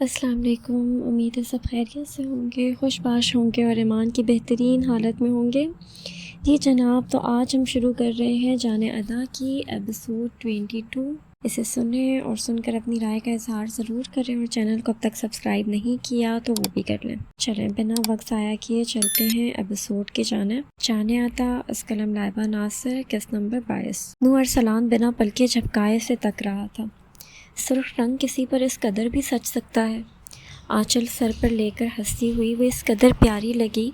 السلام علیکم، امید ہے سب خیریت سے ہوں گے، خوش باش ہوں گے اور ایمان کی بہترین حالت میں ہوں گے۔ جی جناب، تو آج ہم شروع کر رہے ہیں جان ادا کی ایپیسوڈ 22۔ اسے سنیں اور سن کر اپنی رائے کا اظہار ضرور کریں، اور چینل کو اب تک سبسکرائب نہیں کیا تو وہ بھی کر لیں۔ چلیں بنا وقت ضائع کیے چلتے ہیں ایپیسوڈ کی جانب۔ جان ادا از قلم لائبہ ناصر، قسط نمبر 22۔ نور ارسلان بنا پلکے جھپکائے سے تک رہا تھا۔ سرخ رنگ کسی پر اس قدر بھی سج سکتا ہے؟ آنچل سر پر لے کر ہنستی ہوئی وہ اس قدر پیاری لگی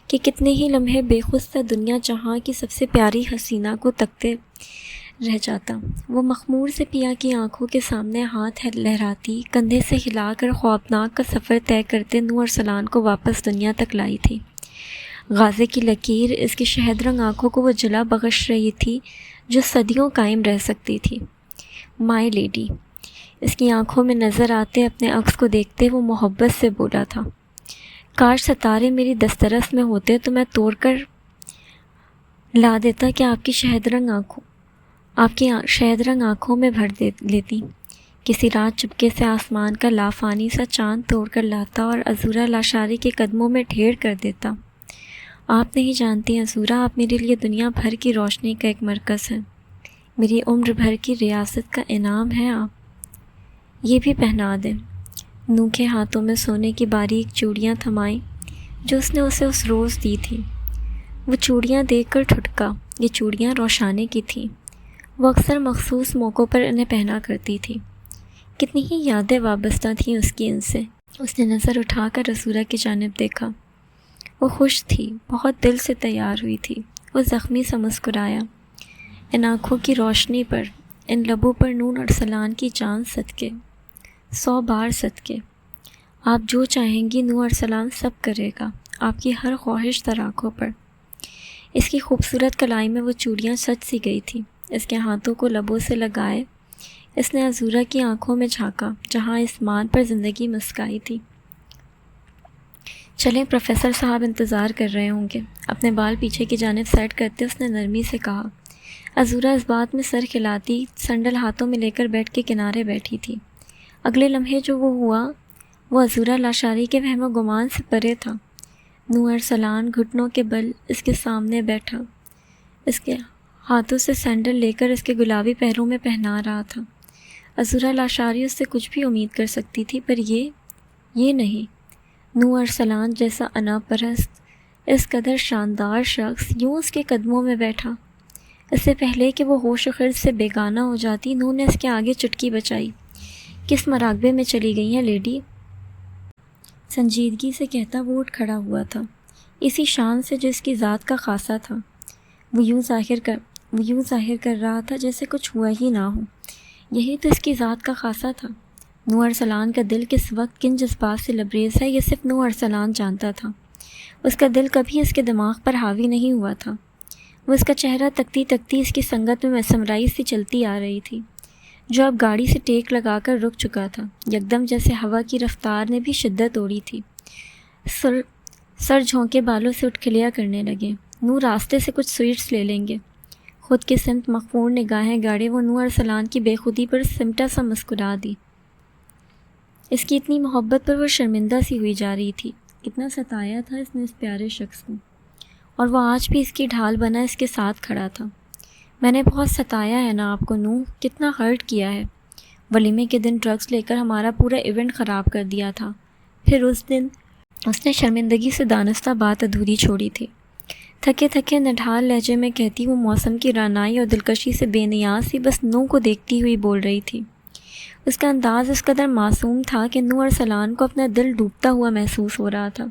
کہ کتنے ہی لمحے بے خود سا دنیا جہاں کی سب سے پیاری حسینہ کو تکتے رہ جاتا۔ وہ مخمور سے پیا کی آنکھوں کے سامنے ہاتھ لہراتی، کندھے سے ہلا کر خوابناک کا سفر طے کرتے نور ارسلان کو واپس دنیا تک لائی تھی۔ غازے کی لکیر اس کی شہد رنگ آنکھوں کو وہ جلا بخش رہی تھی جو صدیوں قائم رہ سکتی تھی۔ مائی لیڈی، اس کی آنکھوں میں نظر آتے اپنے عکس کو دیکھتے وہ محبت سے بولا تھا، کاش ستارے میری دسترس میں ہوتے تو میں توڑ کر لا دیتا کہ آپ کی شہد رنگ آنکھوں میں بھر لیتی۔ کسی رات چپکے سے آسمان کا لافانی سا چاند توڑ کر لاتا اور عذورا لاشاری کے قدموں میں ڈھیر کر دیتا۔ آپ نہیں جانتی عذورا، آپ میرے لیے دنیا بھر کی روشنی کا ایک مرکز ہے، میری عمر بھر کی ریاست کا انعام ہے آپ۔ یہ بھی پہنا دیں۔ نوکھے ہاتھوں میں سونے کی باریک چوڑیاں تھمائیں جو اس نے اسے اس روز دی تھی۔ وہ چوڑیاں دیکھ کر ٹھٹکا، یہ چوڑیاں روشانے کی تھیں۔ وہ اکثر مخصوص موقعوں پر انہیں پہنا کرتی تھی۔ کتنی ہی یادیں وابستہ تھیں اس کی ان سے۔ اس نے نظر اٹھا کر عذورا کی جانب دیکھا۔ وہ خوش تھی، بہت دل سے تیار ہوئی تھی۔ وہ زخمی سا مسکرایا۔ ان آنکھوں کی روشنی پر، ان لبوں پر نور ارسلان کی جان صدقے، 100 بار صدقے۔ آپ جو چاہیں گی نور ارسلان سب کرے گا، آپ کی ہر خواہش در آنکھوں پر۔ اس کی خوبصورت کلائی میں وہ چوڑیاں سج سی گئی تھیں۔ اس کے ہاتھوں کو لبوں سے لگائے اس نے عذورا کی آنکھوں میں جھانکا جہاں اسمان پر زندگی مسکائی تھی۔ چلیں، پروفیسر صاحب انتظار کر رہے ہوں گے۔ اپنے بال پیچھے کی جانب سیٹ کرتے اس نے نرمی سے کہا۔ عذورا اس بات میں سر کھلاتی سینڈل ہاتھوں میں لے کر بیڈ کے کنارے بیٹھی تھی۔ اگلے لمحے جو وہ ہوا وہ عذورا لاشاری کے وہم و گمان سے پرے تھا۔ نور ارسلان گھٹنوں کے بل اس کے سامنے بیٹھا، اس کے ہاتھوں سے سینڈل لے کر اس کے گلابی پیروں میں پہنا رہا تھا۔ عذورا لاشاری اس سے کچھ بھی امید کر سکتی تھی، پر یہ نہیں۔ نور ارسلان جیسا انا پرست، اس قدر شاندار شخص یوں اس کے قدموں میں بیٹھا۔ اس سے پہلے کہ وہ ہوش و خرد سے بیگانہ ہو جاتی، نور نے اس کے آگے چٹکی بچائی۔ کس مراقبے میں چلی گئی ہیں لیڈی؟ سنجیدگی سے کہتا وہ اٹھ کھڑا ہوا تھا، اسی شان سے جو اس کی ذات کا خاصہ تھا۔ وہ یوں ظاہر کر رہا تھا جیسے کچھ ہوا ہی نہ ہو۔ یہی تو اس کی ذات کا خاصہ تھا۔ نور ارسلان کا دل کس وقت کن جذبات سے لبریز ہے یہ صرف نور ارسلان جانتا تھا۔ اس کا دل کبھی اس کے دماغ پر حاوی نہیں ہوا تھا۔ وہ اس کا چہرہ تکتی تکتی اس کی سنگت میں مسمرائی سی چلتی آ رہی تھی، جو اب گاڑی سے ٹیک لگا کر رک چکا تھا، یکدم جیسے ہوا کی رفتار نے بھی شدت اوڑھی تھی۔ سر جھونکے بالوں سے اٹھ کھلیا کرنے لگے۔ نور راستے سے کچھ سویٹس لے لیں گے۔ خود کے سمت مغفور نگاہیں گاڑے وہ نور ارسلان کی بے خودی پر سمٹا سا مسکرا دی۔ اس کی اتنی محبت پر وہ شرمندہ سی ہوئی جا رہی تھی۔ کتنا ستایا تھا اس نے اس پیارے شخص کو، اور وہ آج بھی اس کی ڈھال بنا اس کے ساتھ کھڑا تھا۔ میں نے بہت ستایا ہے نا آپ کو نور، کتنا ہرٹ کیا ہے۔ ولیمے کے دن ڈرگز لے کر ہمارا پورا ایونٹ خراب کر دیا تھا، پھر اس دن اس نے شرمندگی سے دانستہ بات ادھوری چھوڑی تھی۔ تھکے تھکے نڈھال لہجے میں کہتی وہ موسم کی رعنائی اور دلکشی سے بے نیاز سی بس نور کو دیکھتی ہوئی بول رہی تھی۔ اس کا انداز اس قدر معصوم تھا کہ نور ارسلان کو اپنا دل ڈوبتا ہوا محسوس ہو رہا تھا۔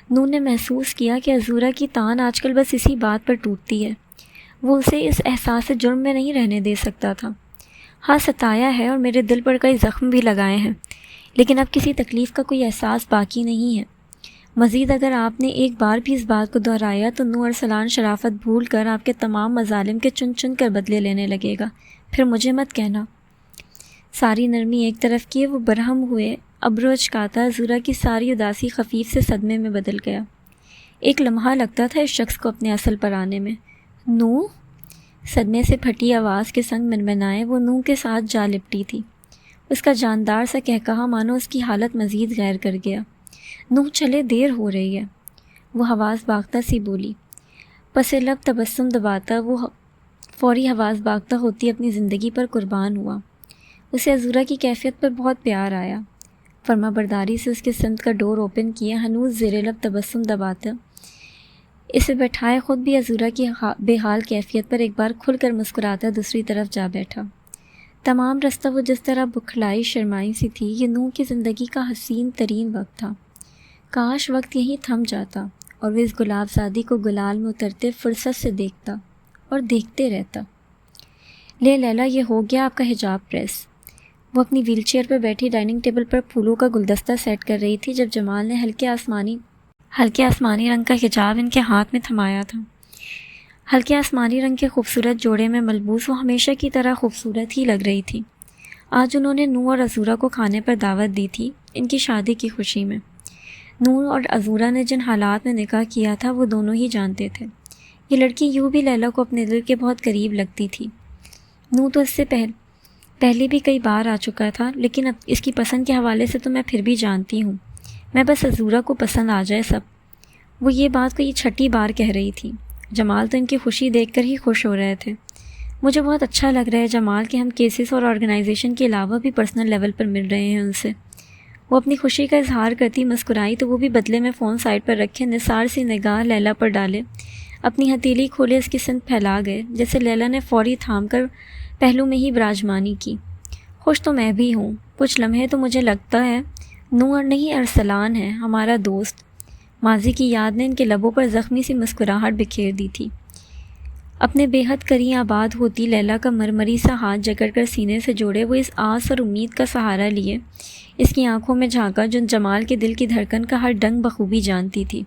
نور نے محسوس کیا کہ عذورا کی تان آج کل بس اسی بات پر ٹوٹتی ہے۔ وہ اسے اس احساس جرم میں نہیں رہنے دے سکتا تھا۔ ہاں ستایا ہے اور میرے دل پر کئی زخم بھی لگائے ہیں، لیکن اب کسی تکلیف کا کوئی احساس باقی نہیں ہے۔ مزید اگر آپ نے ایک بار بھی اس بات کو دہرایا تو نور ارسلان شرافت بھول کر آپ کے تمام مظالم کے چن چن کر بدلے لینے لگے گا، پھر مجھے مت کہنا۔ ساری نرمی ایک طرف کیے وہ برہم ہوئے ابرو اچکاتا عذورا کی ساری اداسی خفیف سے صدمے میں بدل گیا۔ ایک لمحہ لگتا تھا اس شخص کو اپنے اصل پر آنے میں۔ نو، صدمے سے پھٹی آواز کے سنگ منمنائے وہ نو کے ساتھ جا لپٹی تھی۔ اس کا جاندار سا کہکہا مانو اس کی حالت مزید غیر کر گیا۔ نوح چلے، دیر ہو رہی ہے، وہ حواس باختہ سی بولی۔ پس لب تبسم دباتا وہ فوری حواس باختہ ہوتی اپنی زندگی پر قربان ہوا۔ اسے عذورا کی کیفیت پر بہت پیار آیا۔ فرما برداری سے اس کے سمت کا ڈور اوپن کیا، ہنوز زیر لب تبسم دباتا اسے بیٹھائے، خود بھی عذورا کی بے حال کیفیت پر ایک بار کھل کر مسکراتا دوسری طرف جا بیٹھا۔ تمام رستہ وہ جس طرح بکھلائی شرمائی سی تھی، یہ نوح کی زندگی کا حسین ترین وقت تھا۔ کاش وقت یہیں تھم جاتا اور وہ اس گلاب زادی کو گلال میں اترتے فرصت سے دیکھتا اور دیکھتے رہتا۔ لے لیلا، یہ ہو گیا آپ کا حجاب پریس۔ وہ اپنی ویل چیئر پر بیٹھی ڈائننگ ٹیبل پر پھولوں کا گلدستہ سیٹ کر رہی تھی جب جمال نے ہلکے آسمانی رنگ کا حجاب ان کے ہاتھ میں تھمایا تھا۔ ہلکے آسمانی رنگ کے خوبصورت جوڑے میں ملبوس وہ ہمیشہ کی طرح خوبصورت ہی لگ رہی تھی۔ آج انہوں نے نوح اور عذورا کو کھانے پر دعوت دی تھی، ان کی شادی کی خوشی میں۔ نوح اور عذورا نے جن حالات میں نکاح کیا تھا وہ دونوں ہی جانتے تھے۔ یہ لڑکی یوں بھی لیلا کو اپنے دل کے بہت قریب لگتی تھی۔ نوح تو اس سے پہلے بھی کئی بار آ چکا تھا، لیکن اب اس کی پسند کے حوالے سے تو میں پھر بھی جانتی ہوں، میں بس عذورا کو پسند آ جائے سب۔ وہ یہ بات کو یہ چھٹی بار کہہ رہی تھی۔ جمال تو ان کی خوشی دیکھ کر ہی خوش ہو رہے تھے۔ مجھے بہت اچھا لگ رہا ہے جمال کہ ہم کیسز اور آرگنائزیشن کے علاوہ بھی پرسنل لیول پر مل رہے ہیں ان سے۔ وہ اپنی خوشی کا اظہار کرتی مسکرائی تو وہ بھی بدلے میں فون سائڈ پر رکھے نثار سی نگاہ لیلا پر ڈالے، اپنی ہتھیلی کھولے اس کی سمت پھیلا گئے، جیسے لیلا نے فوری تھام کر پہلو میں ہی براجمانی کی۔ خوش تو میں بھی ہوں، کچھ لمحے تو مجھے لگتا ہے نوح نہیں ارسلان ہے، ہمارا دوست۔ ماضی کی یاد نے ان کے لبوں پر زخمی سی مسکراہٹ بکھیر دی تھی۔ اپنے بے حد قریب آباد ہوتی لیلا کا مرمری سا ہاتھ جکڑ کر سینے سے جوڑے وہ اس آس اور امید کا سہارا لیے اس کی آنکھوں میں جھانکا جو جمال کے دل کی دھڑکن کا ہر ڈنگ بخوبی جانتی تھی۔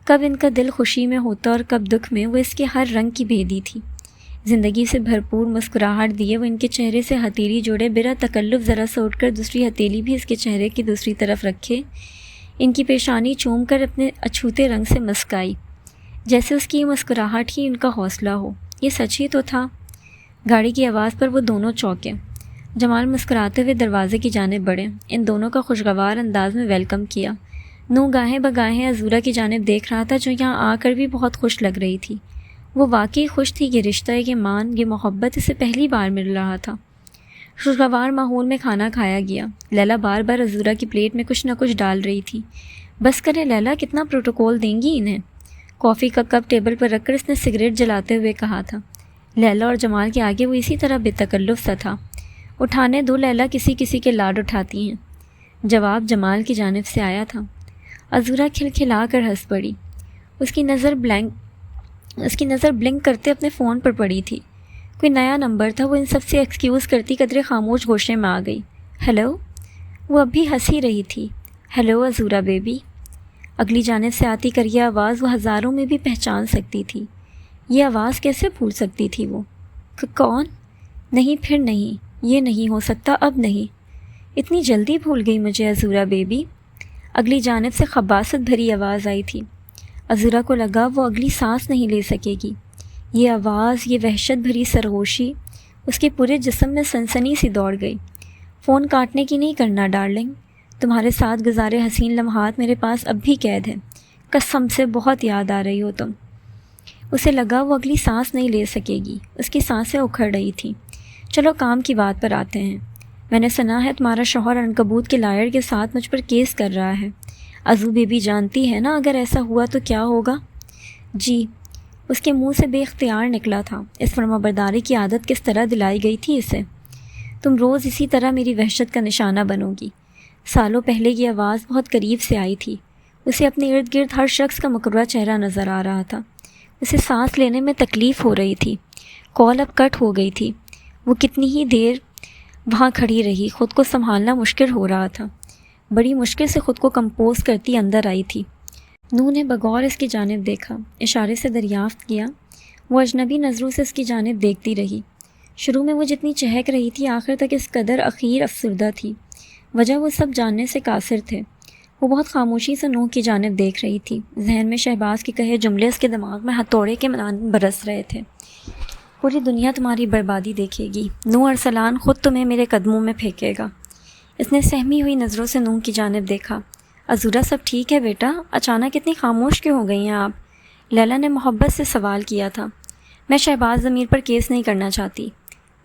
کب ان کا دل خوشی میں ہوتا اور کب دکھ میں، وہ اس کے ہر رنگ کی بھیدی تھی۔ زندگی سے بھرپور مسکراہٹ دیے وہ ان کے چہرے سے ہتھیلی جوڑے بلا تکلف ذرا سا اٹھ کر دوسری ہتھیلی بھی اس کے چہرے کی دوسری طرف رکھے، ان کی پیشانی چوم کر اپنے اچھوتے رنگ سے مسکائی، جیسے اس کی یہ مسکراہٹ ہی ان کا حوصلہ ہو۔ یہ سچ ہی تو تھا۔ گاڑی کی آواز پر وہ دونوں چونکے۔ جمال مسکراتے ہوئے دروازے کی جانب بڑھے، ان دونوں کا خوشگوار انداز میں ویلکم کیا۔ نوح گاہیں بگاہیں عذورا کی جانب دیکھ رہا تھا جو یہاں آ کر بھی بہت خوش لگ رہی تھی۔ وہ واقعی خوش تھی، یہ رشتہ، یہ مان، یہ محبت اسے پہلی بار مل رہا تھا۔ خوشگوار ماحول میں کھانا کھایا گیا۔ لیلا بار بار عذورا کی پلیٹ میں کچھ نہ کچھ ڈال رہی تھی۔ بس کرے لیلا، کتنا پروٹوکول دیں گی انہیں؟ کافی کا کپ ٹیبل پر رکھ کر اس نے سگریٹ جلاتے ہوئے کہا تھا۔ لیلا اور جمال کے آگے وہ اسی طرح بے تکلف سا تھا۔ اٹھانے دو لیلا، کسی کسی کے لاڈ اٹھاتی ہیں۔ جواب جمال کی جانب سے آیا تھا۔ عذورا کھلکھلا کر ہنس پڑی۔ اس کی نظر بلنک کرتے اپنے فون پر پڑی تھی۔ کوئی نیا نمبر تھا، وہ ان سب سے ایکسکیوز کرتی قدرے خاموش گوشے میں آ گئی۔ ہیلو، وہ اب بھی ہنس ہی رہی تھی۔ ہیلو عذورا بیبی۔ اگلی جانب سے آتی کریہ آواز وہ ہزاروں میں بھی پہچان سکتی تھی۔ یہ آواز کیسے بھول سکتی تھی وہ؟ کون؟ نہیں، پھر نہیں، یہ نہیں ہو سکتا، اب نہیں۔ اتنی جلدی بھول گئی مجھے عذورا بیبی؟ اگلی جانب سے خباثت بھری آواز آئی تھی۔ عذورا کو لگا وہ اگلی سانس نہیں لے سکے گی۔ یہ آواز، یہ وحشت بھری سرگوشی، اس کے پورے جسم میں سنسنی سی دوڑ گئی۔ فون کاٹنے کی نہیں کرنا ڈارلنگ، تمہارے ساتھ گزارے حسین لمحات میرے پاس اب بھی قید ہیں، قسم سے بہت یاد آ رہی ہو تم۔ اسے لگا وہ اگلی سانس نہیں لے سکے گی، اس کی سانسیں اکھڑ رہی تھیں۔ چلو کام کی بات پر آتے ہیں۔ میں نے سنا ہے تمہارا شوہر عنکبوت کے لائر کے ساتھ مجھ پر کیس کر رہا ہے۔ عزو بیبی جانتی ہے نا اگر ایسا ہوا تو کیا ہوگا؟ جی، اس کے منہ سے بے اختیار نکلا تھا۔ اس فرما برداری کی عادت کس طرح دلائی گئی تھی اسے؟ تم روز اسی طرح میری وحشت کا نشانہ بنو گی۔ سالوں پہلے یہ آواز بہت قریب سے آئی تھی۔ اسے اپنے ارد گرد ہر شخص کا مقررہ چہرہ نظر آ رہا تھا۔ اسے سانس لینے میں تکلیف ہو رہی تھی۔ کال اب کٹ ہو گئی تھی۔ وہ کتنی ہی دیر وہاں کھڑی رہی، خود کو سنبھالنا مشکل ہو رہا تھا۔ بڑی مشکل سے خود کو کمپوز کرتی اندر آئی تھی۔ نوح نے بغور اس کی جانب دیکھا، اشارے سے دریافت کیا۔ وہ اجنبی نظروں سے اس کی جانب دیکھتی رہی۔ شروع میں وہ جتنی چہک رہی تھی آخر تک اس قدر اخیر افسردہ تھی۔ وجہ وہ سب جاننے سے قاصر تھے۔ وہ بہت خاموشی سے نوح کی جانب دیکھ رہی تھی۔ ذہن میں شہباز کے کہے جملے اس کے دماغ میں ہتھوڑے کے مانند برس رہے تھے۔ پوری دنیا تمہاری بربادی دیکھے گی، نوح ارسلان خود تمہیں میرے قدموں میں پھینکے گا۔ اس نے سہمی ہوئی نظروں سے نوح کی جانب دیکھا۔ عذورا سب ٹھیک ہے بیٹا؟ اچانک اتنی خاموش کیوں ہو گئی ہیں آپ؟ لیلا نے محبت سے سوال کیا تھا۔ میں شہباز ضمیر پر کیس نہیں کرنا چاہتی۔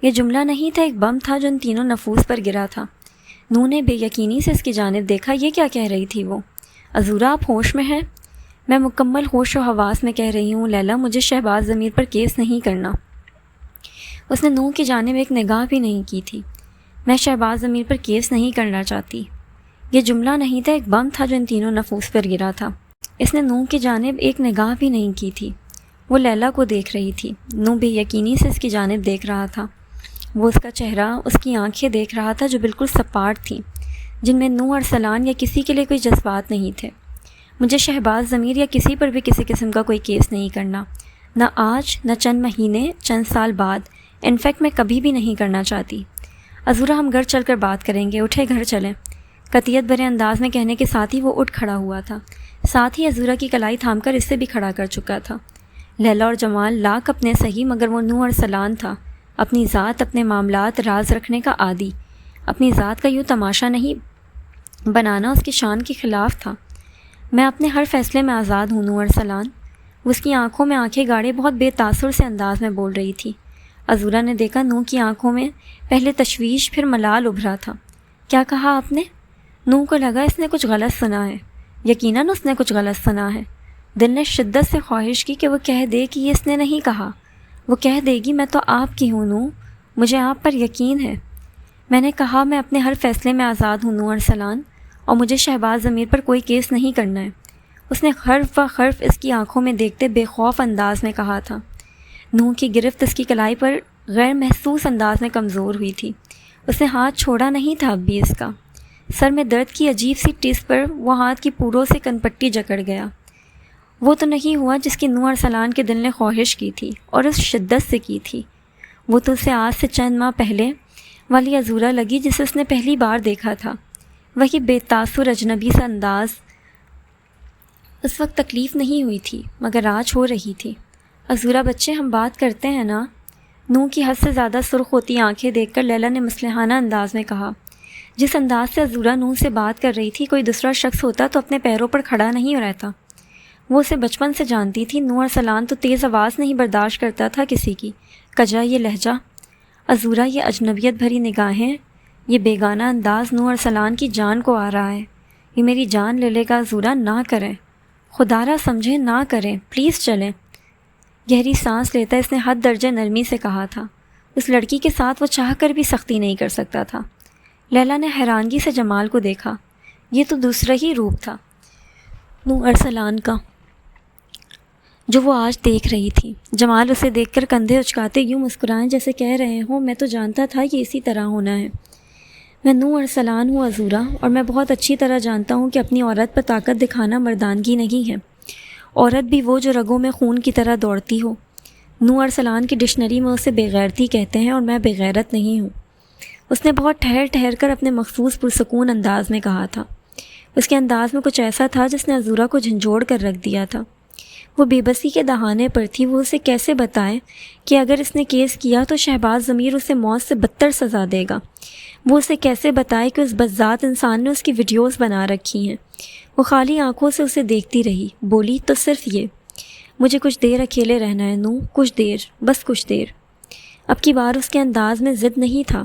یہ جملہ نہیں تھا، ایک بم تھا جو ان تینوں نفوس پر گرا تھا۔ نوح نے بے یقینی سے اس کی جانب دیکھا۔ یہ کیا کہہ رہی تھی وہ؟ عذورا آپ ہوش میں ہیں؟ میں مکمل ہوش و حواس میں کہہ رہی ہوں لیلا، مجھے شہباز ضمیر پر کیس نہیں کرنا۔ اس نے نوح کی جانب ایک نگاہ بھی نہیں کی تھی۔ میں شہباز ضمیر پر کیس نہیں کرنا چاہتی۔ یہ جملہ نہیں تھا، ایک بم تھا جو ان تینوں نفوس پر گرا تھا۔ اس نے نوح کی جانب ایک نگاہ بھی نہیں کی تھی۔ وہ لیلا کو دیکھ رہی تھی۔ نوح بے یقینی سے اس کی جانب دیکھ رہا تھا۔ وہ اس کا چہرہ، اس کی آنکھیں دیکھ رہا تھا جو بالکل سپاٹ تھیں، جن میں نوح ارسلان یا کسی کے لیے کوئی جذبات نہیں تھے۔ مجھے شہباز ضمیر یا کسی پر بھی کسی قسم کا کوئی کیس نہیں کرنا، نہ آج، نہ چند مہینے، چند سال بعد، انفیکٹ میں کبھی بھی نہیں کرنا چاہتی۔ عذورا ہم گھر چل کر بات کریں گے، اٹھے گھر چلیں۔ قطعیت بھرے انداز میں کہنے کے ساتھ ہی وہ اٹھ کھڑا ہوا تھا، ساتھ ہی عذورا کی کلائی تھام کر اسے بھی کھڑا کر چکا تھا۔ لیلا اور جمال لاکھ اپنے صحیح، مگر وہ نوح ارسلان تھا، اپنی ذات، اپنے معاملات راز رکھنے کا عادی۔ اپنی ذات کا یوں تماشا نہیں بنانا اس کی شان کے خلاف تھا۔ میں اپنے ہر فیصلے میں آزاد ہوں نوح ارسلان۔ وہ اس کی آنکھوں میں آنکھیں گاڑے بہت بے تاثر سے انداز میں بول رہی تھی۔ عذورا نے دیکھا نوح کی آنکھوں میں پہلے تشویش پھر ملال ابھرا تھا۔ کیا کہا آپ نے؟ نوح کو لگا اس نے کچھ غلط سنا ہے۔ یقیناً اس نے کچھ غلط سنا ہے۔ دل نے شدت سے خواہش کی کہ وہ کہہ دے کہ یہ اس نے نہیں کہا۔ وہ کہہ دے گی میں تو آپ کی ہوں نوح، مجھے آپ پر یقین ہے۔ میں نے کہا میں اپنے ہر فیصلے میں آزاد ہوں نوح ارسلان، اور مجھے شہباز ضمیر پر کوئی کیس نہیں کرنا ہے۔ اس نے حرف و حرف اس کی آنکھوں میں دیکھتے بے خوف انداز میں کہا تھا۔ نوح کی گرفت اس کی کلائی پر غیر محسوس انداز میں کمزور ہوئی تھی۔ اس نے ہاتھ چھوڑا نہیں تھا اب بھی اس کا۔ سر میں درد کی عجیب سی ٹس پر وہ ہاتھ کی پوروں سے کن پٹی جکڑ گیا۔ وہ تو نہیں ہوا جس کی نوح ارسلان کے دل نے خواہش کی تھی اور اس شدت سے کی تھی۔ وہ تو اسے آج سے چند ماہ پہلے والی عذورا لگی جسے اس نے پہلی بار دیکھا تھا۔ وہی بے تاثر اجنبی سا انداز۔ اس وقت تکلیف نہیں ہوئی تھی مگر آج ہو رہی تھی۔ عذورا بچے ہم بات کرتے ہیں نا؟ نوح کی حد سے زیادہ سرخ ہوتی آنکھیں دیکھ کر لیلا نے مصلحانہ انداز میں کہا۔ جس انداز سے عذورا نوح سے بات کر رہی تھی، کوئی دوسرا شخص ہوتا تو اپنے پیروں پر کھڑا نہیں رہتا۔ وہ اسے بچپن سے جانتی تھی۔ نوح ارسلان تو تیز آواز نہیں برداشت کرتا تھا کسی کی۔ کجا یہ لہجہ، عذورا یہ اجنبیت بھری نگاہیں، یہ بیگانہ انداز نوح ارسلان کی جان کو آ رہا ہے۔ یہ میری جان لے لے گا عذورا، نہ کریں، خدا را سمجھیں، نہ کریں، پلیز چلیں۔ گہری سانس لیتا اس نے حد درجہ نرمی سے کہا تھا۔ اس لڑکی کے ساتھ وہ چاہ کر بھی سختی نہیں کر سکتا تھا۔ لیلا نے حیرانگی سے جمال کو دیکھا۔ یہ تو دوسرا ہی روپ تھا نوح ارسلان کا جو وہ آج دیکھ رہی تھی۔ جمال اسے دیکھ کر کندھے اچکاتے یوں مسکرائیں جیسے کہہ رہے ہوں میں تو جانتا تھا کہ اسی طرح ہونا ہے۔ میں نوح ارسلان ہوں عذورا، اور میں بہت اچھی طرح جانتا ہوں کہ اپنی عورت پر طاقت دکھانا مردانگی نہیں ہے۔ عورت بھی وہ جو رگوں میں خون کی طرح دوڑتی ہو۔ نوح ارسلان کی ڈکشنری میں اسے بے غیرتی کہتے ہیں اور میں بے غیرت نہیں ہوں۔ اس نے بہت ٹھہر ٹھہر کر اپنے مخصوص پرسکون انداز میں کہا تھا۔ اس کے انداز میں کچھ ایسا تھا جس نے عذورا کو جھنجھوڑ کر رکھ دیا تھا۔ وہ بے بسی کے دہانے پر تھی۔ وہ اسے کیسے بتائے کہ اگر اس نے کیس کیا تو شہباز ضمیر اسے موت سے بدتر سزا دے گا؟ وہ اسے کیسے بتائے کہ اس بدذات انسان نے اس کی ویڈیوز بنا رکھی ہیں؟ وہ خالی آنکھوں سے اسے دیکھتی رہی، بولی تو صرف یہ، مجھے کچھ دیر اکیلے رہنا ہے نوح، کچھ دیر، بس کچھ دیر۔ اب کی بار اس کے انداز میں ضد نہیں تھا،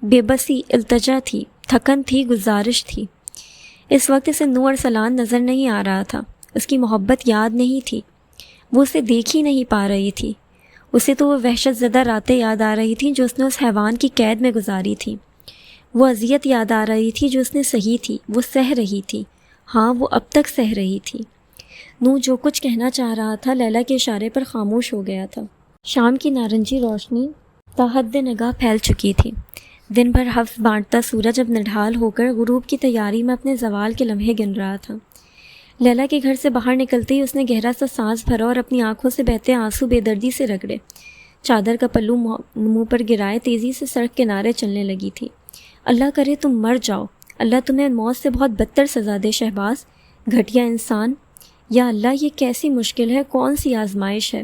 بے بسی، التجا تھی، تھکن تھی، گزارش تھی۔ اس وقت اسے نوح ارسلان نظر نہیں آ رہا تھا، اس کی محبت یاد نہیں تھی، وہ اسے دیکھ ہی نہیں پا رہی تھی۔ اسے تو وہ وحشت زدہ راتیں یاد آ رہی تھیں جو اس نے اس حیوان کی قید میں گزاری تھی۔ وہ اذیت یاد آ رہی تھی جو اس نے سہی تھی، وہ سہ رہی تھی، ہاں وہ اب تک سہ رہی تھی۔ نوح جو کچھ کہنا چاہ رہا تھا لیلا کے اشارے پر خاموش ہو گیا تھا۔ شام کی نارنجی روشنی تا حد نگاہ پھیل چکی تھی۔ دن بھر حفظ بانٹتا سورج اب نڈھال ہو کر غروب کی تیاری میں اپنے زوال کے لمحے گن رہا تھا۔ لیلا کے گھر سے باہر نکلتے ہی اس نے گہرا سا سانس بھرا اور اپنی آنکھوں سے بہتے آنسو بے دردی سے رگڑے۔ چادر کا پلو منہ پر گرائے تیزی سے سڑک کنارے چلنے لگی تھی۔ اللہ کرے تم مر جاؤ، اللہ تمہیں موت سے بہت بدتر سزا دے شہباز، گھٹیا انسان، یا اللہ یہ کیسی مشکل ہے، کون سی آزمائش ہے۔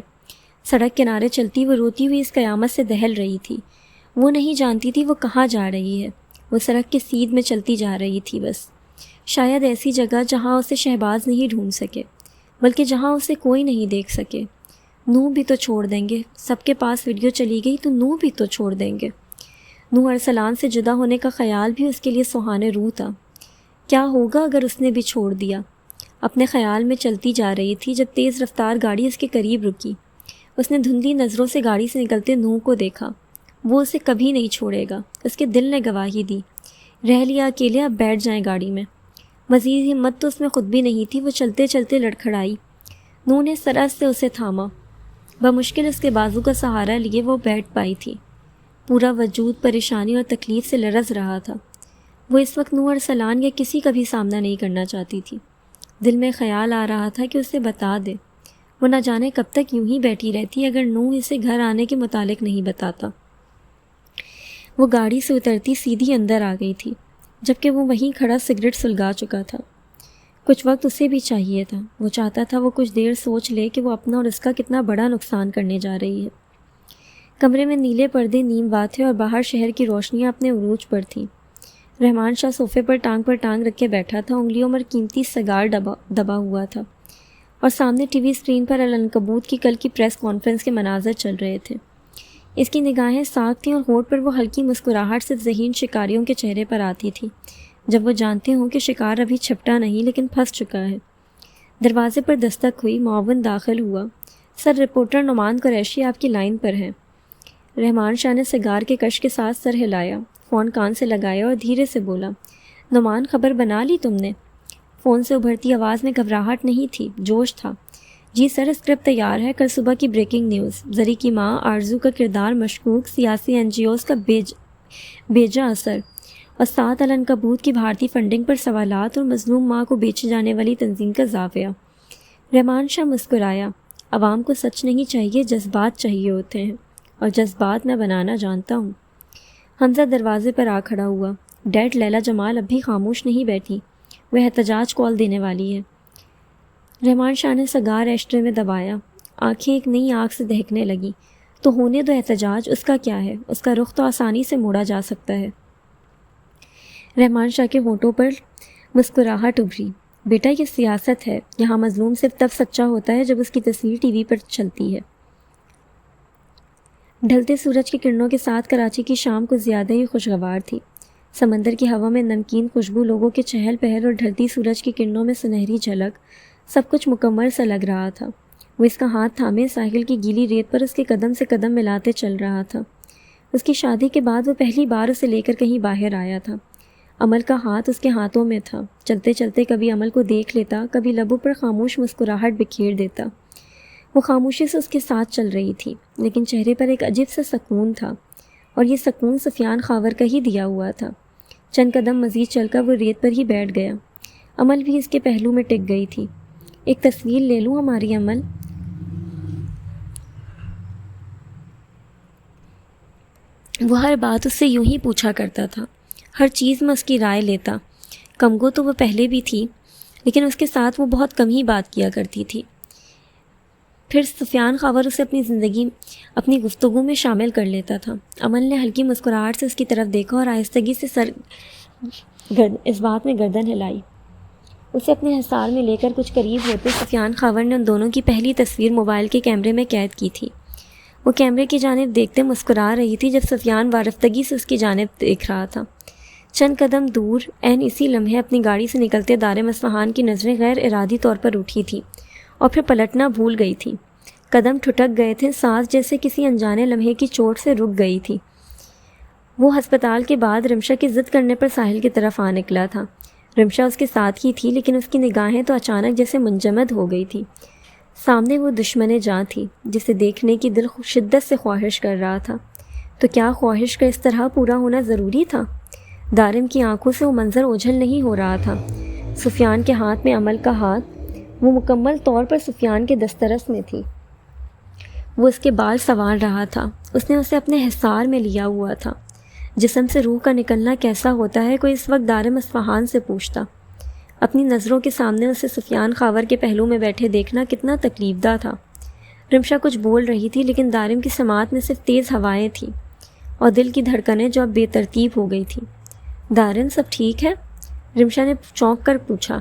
سڑک کنارے چلتی وہ روتی ہوئی اس قیامت سے دہل رہی تھی۔ وہ نہیں جانتی تھی وہ کہاں جا رہی ہے۔ وہ سڑک کے سیدھ میں چلتی جا رہی تھی بس، شاید ایسی جگہ جہاں اسے شہباز نہیں ڈھونڈ سکے، بلکہ جہاں اسے کوئی نہیں دیکھ سکے۔ نوح بھی تو چھوڑ دیں گے، سب کے پاس ویڈیو چلی گئی تو نوح بھی تو چھوڑ دیں گے۔ نوح ارسلان سے جدا ہونے کا خیال بھی اس کے لیے سہانے روح تھا۔ کیا ہوگا اگر اس نے بھی چھوڑ دیا؟ اپنے خیال میں چلتی جا رہی تھی جب تیز رفتار گاڑی اس کے قریب رکی۔ اس نے دھندلی نظروں سے گاڑی سے نکلتے نوح کو دیکھا۔ وہ اسے کبھی نہیں چھوڑے گا، اس کے دل نے گواہی دی۔ رہ لیا اکیلے، اب بیٹھ جائیں گاڑی میں۔ مزید ہمت تو اس میں خود بھی نہیں تھی، وہ چلتے چلتے لڑکھڑائی۔ نوح نے سرعت سے اسے تھاما۔ بمشکل اس کے بازو کا سہارا لیے وہ بیٹھ پائی تھی۔ پورا وجود پریشانی اور تکلیف سے لرز رہا تھا۔ وہ اس وقت نوح ارسلان یا کسی کا بھی سامنا نہیں کرنا چاہتی تھی۔ دل میں خیال آ رہا تھا کہ اسے بتا دے۔ وہ نہ جانے کب تک یوں ہی بیٹھی رہتی اگر نوح اسے گھر آنے کے متعلق نہیں بتاتا۔ وہ گاڑی سے اترتی سیدھی اندر آ گئی تھی، جبکہ وہ وہیں کھڑا سگریٹ سلگا چکا تھا۔ کچھ وقت اسے بھی چاہیے تھا۔ وہ چاہتا تھا وہ کچھ دیر سوچ لے کہ وہ اپنا اور اس کا کتنا بڑا نقصان کرنے جا رہی ہے۔ کمرے میں نیلے پردے نیم وا تھے اور باہر شہر کی روشنیاں اپنے عروج پر تھیں۔ رحمان شاہ صوفے پر ٹانگ رکھ کے بیٹھا تھا، انگلیوں میں قیمتی سگار دبا ہوا تھا، اور سامنے ٹی وی اسکرین پر العنکبوت کی کل کی پریس کانفرنس کے مناظر چل رہے تھے۔ اس کی نگاہیں ساکھ تھیں اور ہونٹ پر وہ ہلکی مسکراہٹ سے ذہین شکاریوں کے چہرے پر آتی تھی جب وہ جانتے ہوں کہ شکار ابھی چھپٹا نہیں لیکن پھنس چکا ہے۔ دروازے پر دستک ہوئی، معاون داخل ہوا۔ سر، رپورٹر نعمان قریشی آپ کی لائن پر ہیں۔ رحمان شاہ نے سگار کے کش کے ساتھ سر ہلایا، فون کان سے لگایا اور دھیرے سے بولا، نعمان، خبر بنا لی تم نے؟ فون سے ابھرتی آواز میں گھبراہٹ نہیں تھی، جوش تھا۔ جی سر، اسکرپٹ تیار ہے۔ کل صبح کی بریکنگ نیوز، زری کی ماں آرزو کا کردار مشکوک، سیاسی این جی اوز کا بیجا اثر، اور 7 العنکبوت کی بھارتی فنڈنگ پر سوالات، اور مظلوم ماں کو بیچی جانے والی تنظیم کا زاویہ۔ رحمان شاہ مسکرایا۔ عوام کو سچ نہیں چاہیے، جذبات چاہیے ہوتے ہیں، اور جذبات میں بنانا جانتا ہوں۔ حمزہ دروازے پر آ کھڑا ہوا۔ ڈیڈ، لیلا جمال اب بھی خاموش نہیں بیٹھی، وہ احتجاج کال دینے والی ہے۔ رحمان شاہ نے سگار ایشٹرے میں دبایا، آنکھیں ایک نئی آنکھ سے دہکنے لگیں۔ تو ہونے دو احتجاج، اس کا کیا ہے؟ اس کا رخ تو آسانی سے موڑا جا سکتا ہے۔ رحمان شاہ کے ہونٹوں پر مسکراہٹ ابھری۔ بیٹا، یہ سیاست ہے، یہاں مظلوم صرف تب سچا ہوتا ہے جب اس کی تصویر ٹی وی پر چلتی ہے۔ ڈھلتے سورج کی کرنوں کے ساتھ کراچی کی شام کچھ زیادہ ہی خوشگوار تھی۔ سمندر کی ہوا میں نمکین خوشبو، لوگوں کے چہل پہل اور ڈھلتی سورج کی کرنوں میں سنہری جھلک، سب کچھ مکمل سا لگ رہا تھا۔ وہ اس کا ہاتھ تھامے ساحل کی گیلی ریت پر اس کے قدم سے قدم ملاتے چل رہا تھا۔ اس کی شادی کے بعد وہ پہلی بار اسے لے کر کہیں باہر آیا تھا۔ عمل کا ہاتھ اس کے ہاتھوں میں تھا۔ چلتے چلتے کبھی عمل کو دیکھ لیتا، کبھی لبوں پر خاموش مسکراہٹ بکھیر دیتا۔ وہ خاموشی سے اس کے ساتھ چل رہی تھی، لیکن چہرے پر ایک عجیب سا سکون تھا، اور یہ سکون سفیان خاور کا ہی دیا ہوا تھا۔ چند قدم مزید چل کر وہ ریت پر ہی بیٹھ گیا۔ عمل بھی اس کے پہلو میں ٹک گئی تھی۔ ایک تصویر لے لوں ہماری عمل؟ وہ ہر بات اس سے یوں ہی پوچھا کرتا تھا، ہر چیز میں اس کی رائے لیتا۔ کمگو تو وہ پہلے بھی تھی، لیکن اس کے ساتھ وہ بہت کم ہی بات کیا کرتی تھی۔ پھر سفیان خاور اسے اپنی گفتگو میں شامل کر لیتا تھا۔ عمل نے ہلکی مسکراہٹ سے اس کی طرف دیکھا اور آہستگی سے اس بات میں گردن ہلائی۔ اسے اپنے حصار میں لے کر کچھ قریب ہوتے سفیان خاور نے ان دونوں کی پہلی تصویر موبائل کے کیمرے میں قید کی تھی۔ وہ کیمرے کی جانب دیکھتے مسکرا رہی تھی جب سفیان وارفتگی سے اس کی جانب دیکھ رہا تھا۔ چند قدم دور عین اسی لمحے اپنی گاڑی سے نکلتے دارم اصفہان کی نظریں غیر ارادی طور پر اٹھی تھیں اور پھر پلٹنا بھول گئی تھی۔ قدم ٹھٹک گئے تھے، سانس جیسے کسی انجانے لمحے کی چوٹ سے رک گئی تھی۔ وہ ہسپتال کے بعد رمشا کی ضد کرنے پر ساحل کی طرف آ نکلا تھا۔ رمشا اس کے ساتھ ہی تھی، لیکن اس کی نگاہیں تو اچانک جیسے منجمد ہو گئی تھی۔ سامنے وہ دشمن جاں تھی جسے دیکھنے کی دل شدت سے خواہش کر رہا تھا۔ تو کیا خواہش کا اس طرح پورا ہونا ضروری تھا؟ دارم کی آنکھوں سے وہ منظر اوجھل نہیں ہو رہا تھا۔ سفیان کے ہاتھ میں عمل کا ہاتھ، وہ مکمل طور پر سفیان کے دسترس میں تھی۔ وہ اس کے بال سنوار رہا تھا، اس نے اسے اپنے حصار میں لیا ہوا تھا۔ جسم سے روح کا نکلنا کیسا ہوتا ہے، کوئی اس وقت دارم اصفہان سے پوچھتا۔ اپنی نظروں کے سامنے اسے سفیان خاور کے پہلو میں بیٹھے دیکھنا کتنا تکلیف دہ تھا۔ رمشا کچھ بول رہی تھی، لیکن دارم کی سماعت میں صرف تیز ہوائیں تھیں اور دل کی دھڑکنیں جو اب بے ترتیب ہو گئی تھیں۔ دارن سب ٹھیک ہے؟ رمشا نے چونک کر پوچھا۔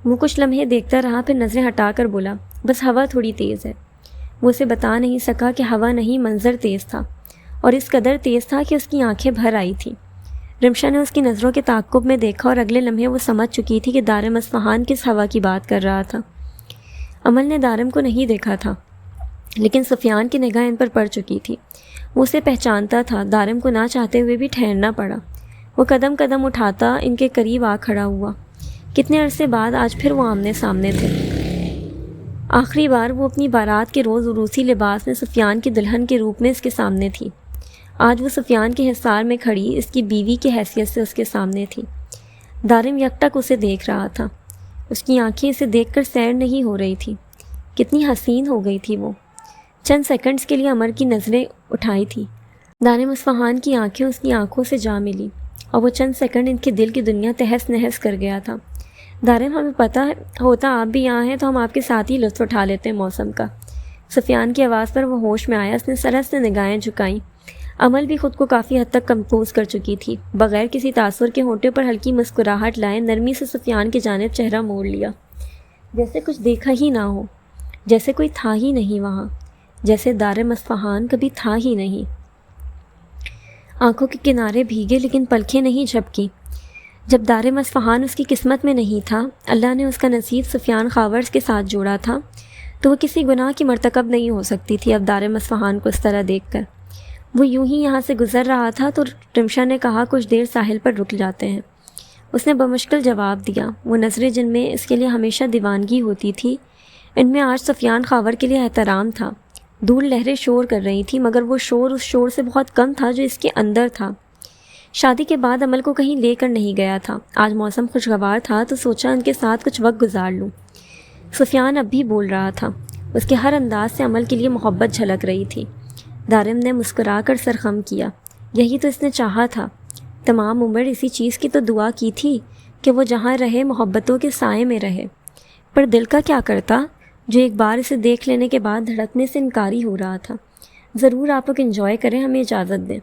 وہ کچھ لمحے دیکھتا رہا، پھر نظریں ہٹا کر بولا، بس ہوا تھوڑی تیز ہے۔ وہ اسے بتا نہیں سکا کہ ہوا نہیں، منظر تیز تھا، اور اس قدر تیز تھا کہ اس کی آنکھیں بھر آئی تھیں۔ رمشا نے اس کی نظروں کے تعاقب میں دیکھا اور اگلے لمحے وہ سمجھ چکی تھی کہ دارم اصفہان کس ہوا کی بات کر رہا تھا۔ عمل نے دارم کو نہیں دیکھا تھا، لیکن سفیان کی نگاہ ان پر پڑ چکی تھی۔ وہ اسے پہچانتا تھا۔ دارم کو نہ چاہتے ہوئے بھی ٹھہرنا پڑا۔ وہ قدم قدم اٹھاتا ان کے قریب آ کھڑا ہوا۔ کتنے عرصے بعد آج پھر وہ آمنے سامنے تھے۔ آخری بار وہ اپنی بارات کے روز عروسی لباس میں سفیان کی دلہن کے روپ میں اس کے سامنے تھی۔ آج وہ سفیان کے حصار میں کھڑی اس کی بیوی کی حیثیت سے اس کے سامنے تھی۔ دارم یکٹک اسے دیکھ رہا تھا۔ اس کی آنکھیں اسے دیکھ کر سیر نہیں ہو رہی تھی۔ کتنی حسین ہو گئی تھی وہ۔ چند سیکنڈز کے لیے عمر کی نظریں اٹھائی تھی۔ دارم اصفہان کی آنکھیں اس کی آنکھوں سے جا ملی، اور وہ چند سیکنڈ ان کے دل کی دنیا تہس نہس کر گیا تھا۔ دارم، ہمیں پتہ ہوتا آپ بھی یہاں ہیں تو ہم آپ کے ساتھ ہی لطف اٹھا لیتے ہیں موسم کا۔ سفیان کی آواز پر وہ ہوش میں آیا۔ اس نے سرس سے نگاہیں جھکائیں۔ عمل بھی خود کو کافی حد تک کمپوز کر چکی تھی۔ بغیر کسی تاثر کے ہونٹوں پر ہلکی مسکراہٹ لائے نرمی سے سفیان کی جانب چہرہ موڑ لیا، جیسے کچھ دیکھا ہی نہ ہو، جیسے کوئی تھا ہی نہیں وہاں، جیسے دارم اصفہان کبھی تھا ہی نہیں۔ آنکھوں کے کنارے بھیگے لیکن پلکیں نہیں جھپکیں۔ جب دارم اصفہان اس کی قسمت میں نہیں تھا، اللہ نے اس کا نصیب سفیان خاورز کے ساتھ جوڑا تھا، تو وہ کسی گناہ کی مرتکب نہیں ہو سکتی تھی۔ اب دارم اصفہان کو اس طرح دیکھ کر وہ یوں ہی یہاں سے گزر رہا تھا تو رمشا نے کہا، کچھ دیر ساحل پر رک جاتے ہیں۔ اس نے بمشکل جواب دیا۔ وہ نظریں جن میں اس کے لیے ہمیشہ دیوانگی ہوتی تھی، ان میں آج سفیان خاور کے لیے احترام تھا۔ دور لہریں شور کر رہی تھیں، مگر وہ شور اس شور سے بہت کم تھا جو اس کے اندر تھا۔ شادی کے بعد عمل کو کہیں لے کر نہیں گیا تھا۔ آج موسم خوشگوار تھا تو سوچا ان کے ساتھ کچھ وقت گزار لوں۔ سفیان اب بھی بول رہا تھا۔ اس کے ہر انداز سے عمل کے لیے محبت جھلک رہی تھی۔ دارم نے مسکرا کر سر خم کیا۔ یہی تو اس نے چاہا تھا۔ تمام عمر اسی چیز کی تو دعا کی تھی کہ وہ جہاں رہے محبتوں کے سائے میں رہے۔ پر دل کا کیا کرتا جو ایک بار اسے دیکھ لینے کے بعد دھڑکنے سے انکاری ہو رہا تھا۔ ضرور آپ لوگ انجوائے کریں، ہمیں اجازت دیں۔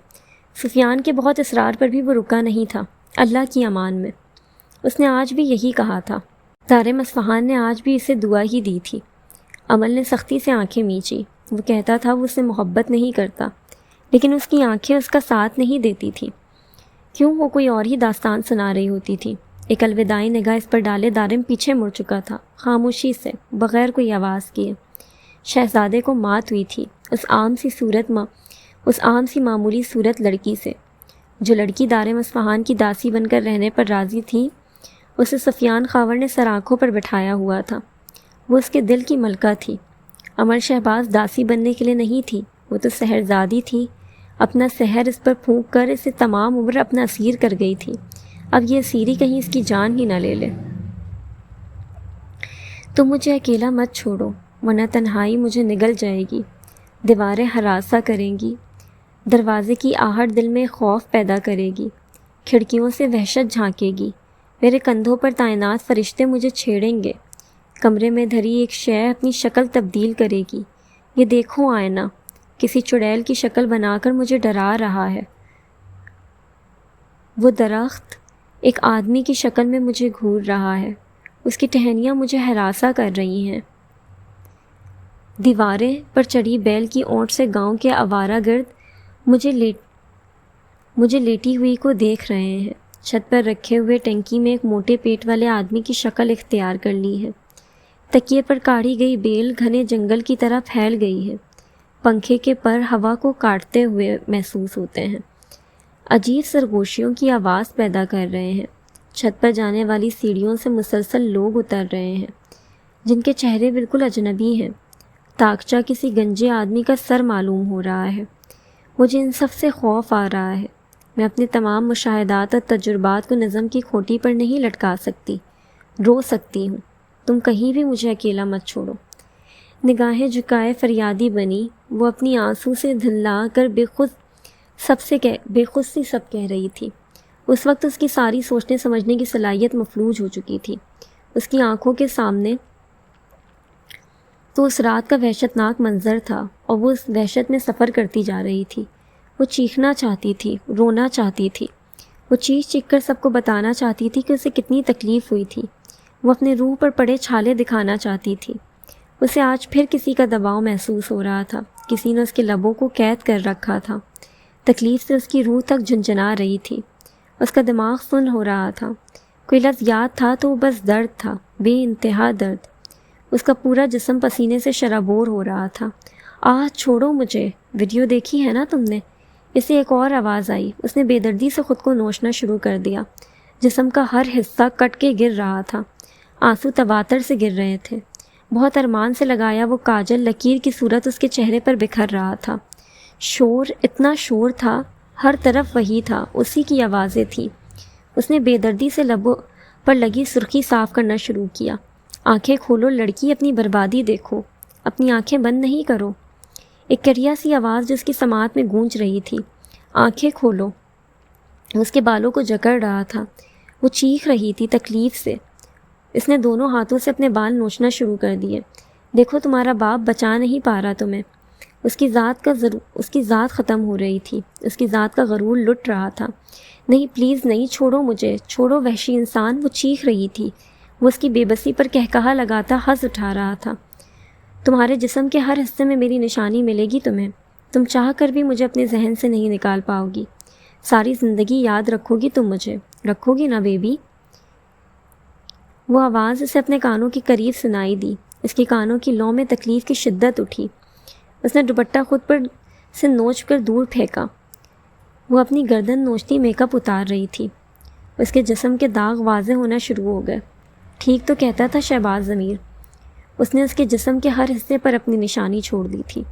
سفیان کے بہت اصرار پر بھی وہ رکا نہیں تھا۔ اللہ کی امان میں، اس نے آج بھی یہی کہا تھا۔ دارم اصفہان نے آج بھی اسے دعا ہی دی تھی۔ عمل نے سختی سے آنکھیں میچی۔ وہ کہتا تھا وہ اسے محبت نہیں کرتا، لیکن اس کی آنکھیں اس کا ساتھ نہیں دیتی تھیں۔ کیوں وہ کوئی اور ہی داستان سنا رہی ہوتی تھی۔ ایک الوداعی نگاہ اس پر ڈالے دارم پیچھے مڑ چکا تھا، خاموشی سے، بغیر کوئی آواز کیے۔ شہزادے کو مات ہوئی تھی اس عام سی معمولی صورت لڑکی سے۔ جو لڑکی دارم اصفہان کی داسی بن کر رہنے پر راضی تھی، اسے سفیان خاور نے سر آنکھوں پر بٹھایا ہوا تھا۔ وہ اس کے دل کی ملکہ تھی۔ عمر شہباز داسی بننے کے لیے نہیں تھی، وہ تو سحرزادی تھی۔ اپنا سحر اس پر پھونک کر اسے تمام عمر اپنا اسیر کر گئی تھی۔ اب یہ اسیری کہیں اس کی جان ہی نہ لے لے۔ تم مجھے اکیلا مت چھوڑو، ورنہ تنہائی مجھے نگل جائے گی، دیواریں ہراساں کریں گی، دروازے کی آہٹ دل میں خوف پیدا کرے گی، کھڑکیوں سے وحشت جھانکے گی، میرے کندھوں پر تعینات فرشتے مجھے چھیڑیں گے، کمرے میں دھری ایک شے اپنی شکل تبدیل کرے گی۔ یہ دیکھو آئینہ کسی چڑیل کی شکل بنا کر مجھے ڈرا رہا ہے۔ وہ درخت ایک آدمی کی شکل میں مجھے گھور رہا ہے، اس کی ٹہنیاں مجھے ہراساں کر رہی ہیں۔ دیواریں پر چڑھی بیل کی اونٹ سے گاؤں کے آوارہ گرد مجھے لیٹی ہوئی کو دیکھ رہے ہیں۔ چھت پر رکھے ہوئے ٹینکی میں ایک موٹے پیٹ والے آدمی کی شکل اختیار کر لی ہے۔ تکیے پر کاڑھی گئی بیل گھنے جنگل کی طرح پھیل گئی ہے۔ پنکھے کے پر ہوا کو کاٹتے ہوئے محسوس ہوتے ہیں، عجیب سرگوشیوں کی آواز پیدا کر رہے ہیں۔ چھت پر جانے والی سیڑھیوں سے مسلسل لوگ اتر رہے ہیں، جن کے چہرے بالکل اجنبی ہیں۔ تاکچہ کسی گنجے آدمی کا سر معلوم ہو رہا ہے۔ مجھے ان سب سے خوف آ رہا ہے۔ میں اپنے تمام مشاہدات اور تجربات کو نظم کی کھوٹی پر نہیں لٹکا سکتی۔ رو سکتی ہوں۔ تم کہیں بھی مجھے اکیلا مت چھوڑو۔ نگاہیں جھکائے فریادی بنی، وہ اپنی آنسو سے دھلا کر بے خود سی سب کہہ رہی تھی۔ اس وقت اس کی ساری سوچنے سمجھنے کی صلاحیت مفلوج ہو چکی تھی۔ اس کی آنکھوں کے سامنے تو اس رات کا وحشتناک منظر تھا، اور وہ اس وحشت میں سفر کرتی جا رہی تھی۔ وہ چیخنا چاہتی تھی، رونا چاہتی تھی۔ وہ چیخ چیخ کر سب کو بتانا چاہتی تھی کہ اسے کتنی تکلیف ہوئی تھی۔ وہ اپنے روح پر پڑے چھالے دکھانا چاہتی تھی۔ اسے آج پھر کسی کا دباؤ محسوس ہو رہا تھا، کسی نے اس کے لبوں کو قید کر رکھا تھا۔ تکلیف سے اس کی روح تک جھنجھنا رہی تھی، اس کا دماغ سن ہو رہا تھا۔ کوئی لفظ یاد تھا تو وہ بس درد تھا، بے انتہا درد۔ اس کا پورا جسم پسینے سے شرابور ہو رہا تھا۔ چھوڑو مجھے، ویڈیو دیکھی ہے نا تم نے؟ اسے ایک اور آواز آئی۔ اس نے بے دردی سے خود کو نوچنا شروع کر دیا۔ جسم کا ہر حصہ کٹ کے گر رہا تھا، آنسو تواتر سے گر رہے تھے۔ بہت ارمان سے لگایا وہ کاجل لکیر کی صورت اس کے چہرے پر بکھر رہا تھا۔ شور، اتنا شور تھا، ہر طرف وہی تھا، اسی کی آوازیں تھیں۔ اس نے بے دردی سے لبوں پر لگی سرخی صاف کرنا شروع کیا۔ آنکھیں کھولو لڑکی، اپنی بربادی دیکھو، اپنی آنکھیں بند نہیں کرو۔ ایک کریا سی آواز جو اس کی سماعت میں گونج رہی تھی، آنکھیں کھولو۔ اس کے بالوں کو جکڑ رہا تھا، وہ چیخ رہی تھی تکلیف سے۔ اس نے دونوں ہاتھوں سے اپنے بال نوچنا شروع کر دیے۔ دیکھو تمہارا باپ بچا نہیں پا رہا تمہیں۔ اس کی ذات ختم ہو رہی تھی، اس کی ذات کا غرور لٹ رہا تھا۔ نہیں پلیز نہیں، چھوڑو مجھے، چھوڑو وحشی انسان، وہ چیخ رہی تھی۔ وہ اس کی بے بسی پر کہکہا لگاتا ہنس اٹھا رہا تھا۔ تمہارے جسم کے ہر حصے میں میری نشانی ملے گی تمہیں، تم چاہ کر بھی مجھے اپنے ذہن سے نہیں نکال پاؤ گی۔ ساری زندگی یاد رکھو گی تم مجھے، رکھو گی نا بیبی؟ وہ آواز اسے اپنے کانوں کے قریب سنائی دی۔ اس کے کانوں کی لو میں تکلیف کی شدت اٹھی۔ اس نے دوپٹہ خود پر سے نوچ کر دور پھینکا۔ وہ اپنی گردن نوچتی میک اپ اتار رہی تھی۔ اس کے جسم کے داغ واضح ہونا شروع ہو گئے۔ ٹھیک تو کہتا تھا شہباز ضمیر۔ اس نے اس کے جسم کے ہر حصے پر اپنی نشانی چھوڑ دی تھی۔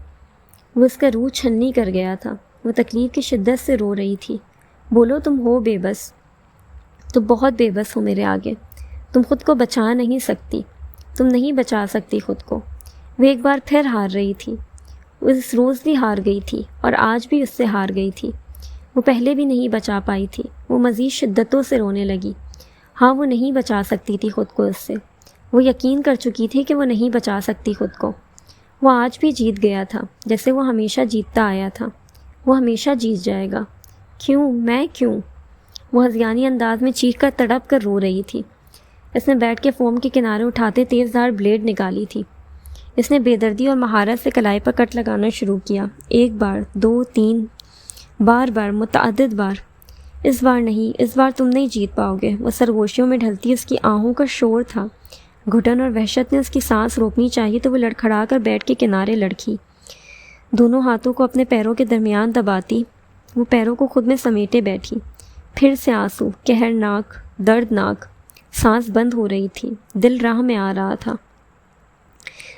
وہ اس کا روح چھنی کر گیا تھا۔ وہ تکلیف کی شدت سے رو رہی تھی۔ بولو تم ہو بے بس، تم بہت بے بس ہو میرے آگے، تم خود کو بچا نہیں سکتی، تم نہیں بچا سکتی خود کو۔ وہ ایک بار پھر ہار رہی تھی۔ وہ اس روز بھی ہار گئی تھی اور آج بھی اس سے ہار گئی تھی۔ وہ پہلے بھی نہیں بچا پائی تھی۔ وہ مزید شدتوں سے رونے لگی۔ ہاں، وہ نہیں بچا سکتی تھی خود کو اس سے۔ وہ یقین کر چکی تھی کہ وہ نہیں بچا سکتی خود کو۔ وہ آج بھی جیت گیا تھا، جیسے وہ ہمیشہ جیتتا آیا تھا۔ وہ ہمیشہ جیت جائے گا۔ کیوں؟ میں کیوں؟ وہ ہذیانی انداز میں چیخ کر تڑپ کر رو رہی تھی۔ اس نے بیٹھ کے فوم کے کنارے اٹھاتے تیز دھار بلیڈ نکالی تھی۔ اس نے بے دردی اور مہارت سے کلائی پر کٹ لگانا شروع کیا، 1 بار، 2، 3 بار، متعدد بار۔ اس بار نہیں، اس بار تم نہیں جیت پاؤ گے۔ وہ سرگوشیوں میں ڈھلتی اس کی آہوں کا شور تھا۔ گھٹن اور وحشت نے اس کی سانس روکنی چاہیے تو وہ لڑکھڑا کر بیٹھ کے کنارے لڑکی، دونوں ہاتھوں کو اپنے پیروں کے درمیان دباتی وہ پیروں کو خود میں سمیٹے بیٹھی۔ پھر سے آنسو، قہرناک، دردناک۔ سانس بند ہو رہی تھی، دل راہ میں آ رہا تھا۔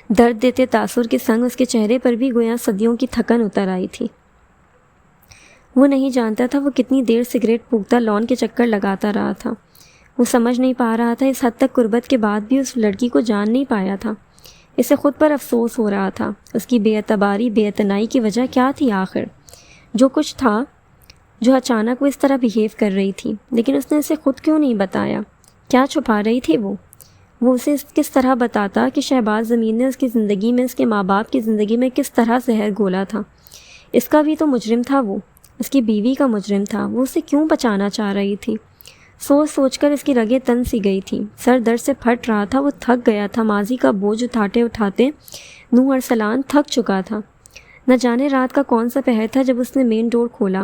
درد دیتے تاثر کے سنگ اس کے چہرے پر بھی گویا صدیوں کی تھکن اتر آئی تھی۔ وہ نہیں جانتا تھا وہ کتنی دیر سگریٹ پھونکتا لان کے چکر لگاتا رہا تھا۔ وہ سمجھ نہیں پا رہا تھا اس حد تک قربت کے بعد بھی اس لڑکی کو جان نہیں پایا تھا۔ اسے خود پر افسوس ہو رہا تھا۔ اس کی بے اعتباری، بے اعتنائی کی وجہ کیا تھی آخر؟ جو کچھ تھا، جو اچانک وہ اس طرح بیہیو کر رہی تھی، لیکن اس نے اسے خود کیوں نہیں بتایا؟ کیا چھپا رہی تھی وہ اسے کس طرح بتاتا کہ شہباز ضمیر نے اس کی زندگی میں، اس کے ماں باپ کی زندگی میں کس طرح زہر گھولا تھا؟ اس کا بھی تو مجرم تھا وہ، اس کی بیوی کا مجرم تھا۔ وہ اسے کیوں بچانا چاہ رہی تھی؟ سوچ سوچ کر اس کی رگیں تن سی گئی تھی، سر درد سے پھٹ رہا تھا۔ وہ تھک گیا تھا، ماضی کا بوجھ اٹھاتے اٹھاتے نور ارسلان تھک چکا تھا۔ نہ جانے رات کا کون سا پہر تھا جب اس نے مین ڈور کھولا،